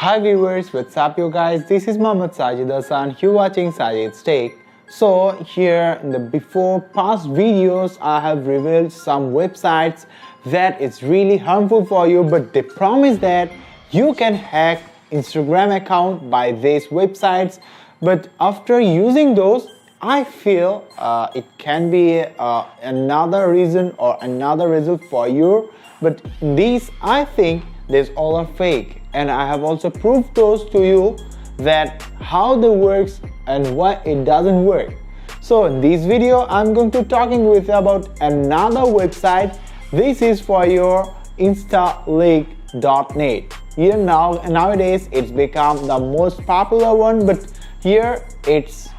Hi viewers, what's up you guys? This is Mohammed Sajidz and you're watching Sajidz Take. So here in the before past videos I have revealed some websites that is really harmful for you, but they promise that you can hack Instagram account by these websites. But after using those, I feel it can be another reason or another result for you. But these I think these all are fake, and I have also proved those to you that how they works and why it doesn't work. So in this video I'm going to talking with you about another website. This is for your instaleak.net. Here nowadays it's become the most popular one, but here it's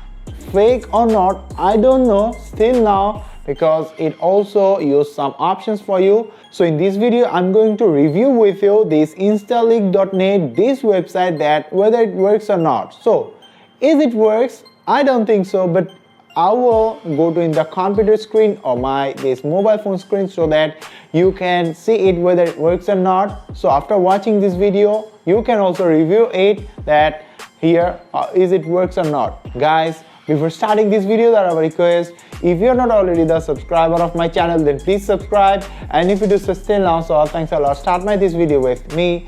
fake or not I don't know still now, because it also use some options for you. So in this video I'm going to review with you this instaleak.net, this website, that whether it works or not. So is it works? I don't think so, but I will go to in the computer screen or this mobile phone screen so that you can see it whether it works or not. So after watching this video you can also review it that here is it works or not. Guys, before starting this video, there are a request. If you are not already the subscriber of my channel, then please subscribe. And if you do so still now, so thanks a lot. Start this video with me.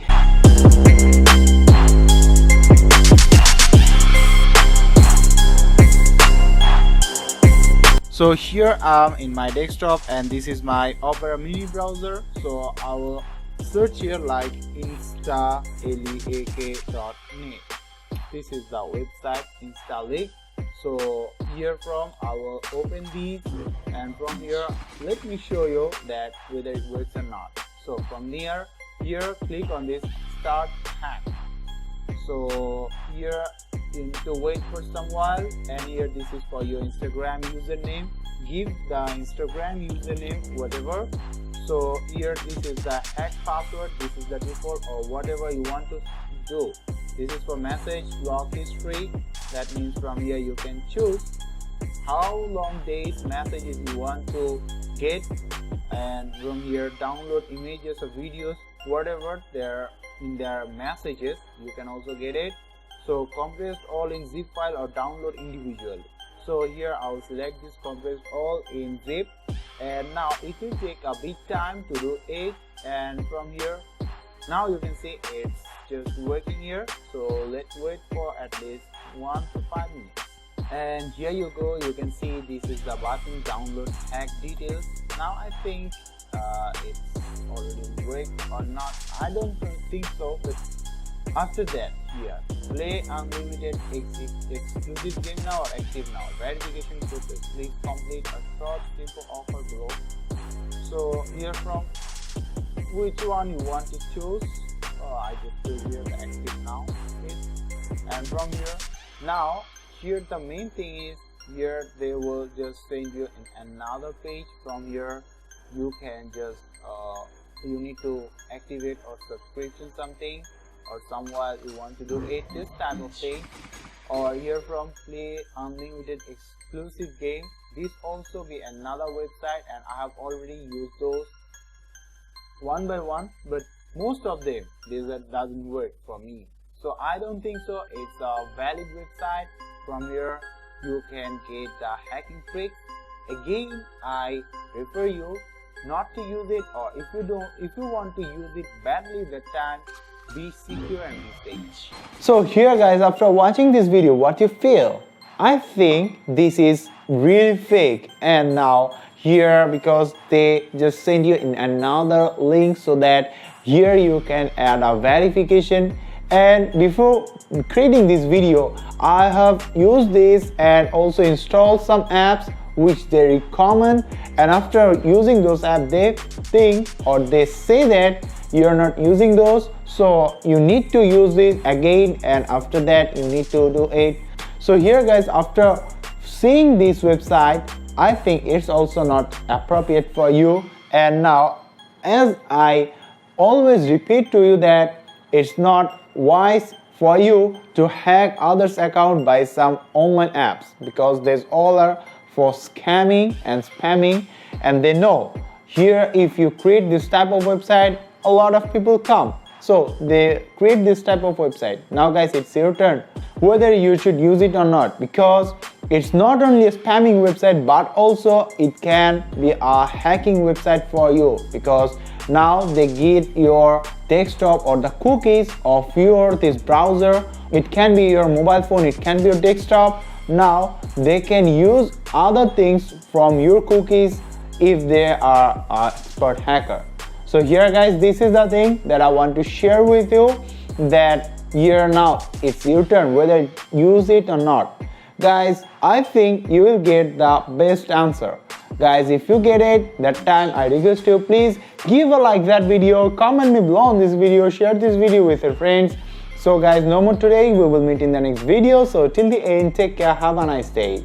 So here I'm in my desktop and this is my Opera mini browser. So I will search here like instaleak.net. This is the website instaleak. So here from I will open these, and from here let me show you that whether it works or not. So from here click on this start hack. So here you need to wait for some while, and here this is for your Instagram username. Give the Instagram username whatever. So here this is the hack password, this is the default or whatever you want to do. This is for message log history. That means from here you can choose how long days messages you want to get, and from here download images or videos, whatever there in their messages you can also get it. So compressed all in zip file or download individually. So here I will select this compressed all in zip, and now it will take a bit time to do it. And from here now you can see it's just working here. So let's wait for at least 1 to 5 minutes. And here you go, you can see this is the button download hack details. Now I think it's already worked or not, I don't think so, but after that here play unlimited exclusive game now or active now verification process, please complete a short simple offer below. So here from which one you want to choose, I just choose here the active now. Okay. And from here now here the main thing is here they will just send you in another page. From here you can just you need to activate or subscription something or somewhere you want to do it, this type of thing. Or here from play unlimited exclusive game, this also be another website, and I have already used those one by one, but most of them this doesn't work for me. So I don't think so it's a valid website. From here you can get the hacking tricks. Again I refer you not to use it, or if you want to use it badly, that time be secure and be safe. So here guys, after watching this video, what you feel? I think this is really fake. And now here, because they just send you in another link so that here you can add a verification. And before creating this video I have used this and also installed some apps which they recommend, and after using those apps they think or they say that you're not using those, so you need to use it again, and after that you need to do it. So here guys, after seeing this website I think it's also not appropriate for you. And now as I always repeat to you that it's not wise for you to hack others' account by some online apps, because there's all are for scamming and spamming, and they know here if you create this type of website a lot of people come, So they create this type of website. Now guys, it's your turn whether you should use it or not, because it's not only a spamming website but also it can be a hacking website for you, because now they get your desktop or the cookies of your this browser. It can be your mobile phone, it can be your desktop. Now they can use other things from your cookies if they are an expert hacker. So here guys, this is the thing that I want to share with you, that here now it's your turn whether use it or not. Guys, I think you will get the best answer. Guys, if you get it, that time I request you, please give a like that video, comment me below on this video, share this video with your friends. So guys, no more today, we will meet in the next video. So till the end, take care, have a nice day.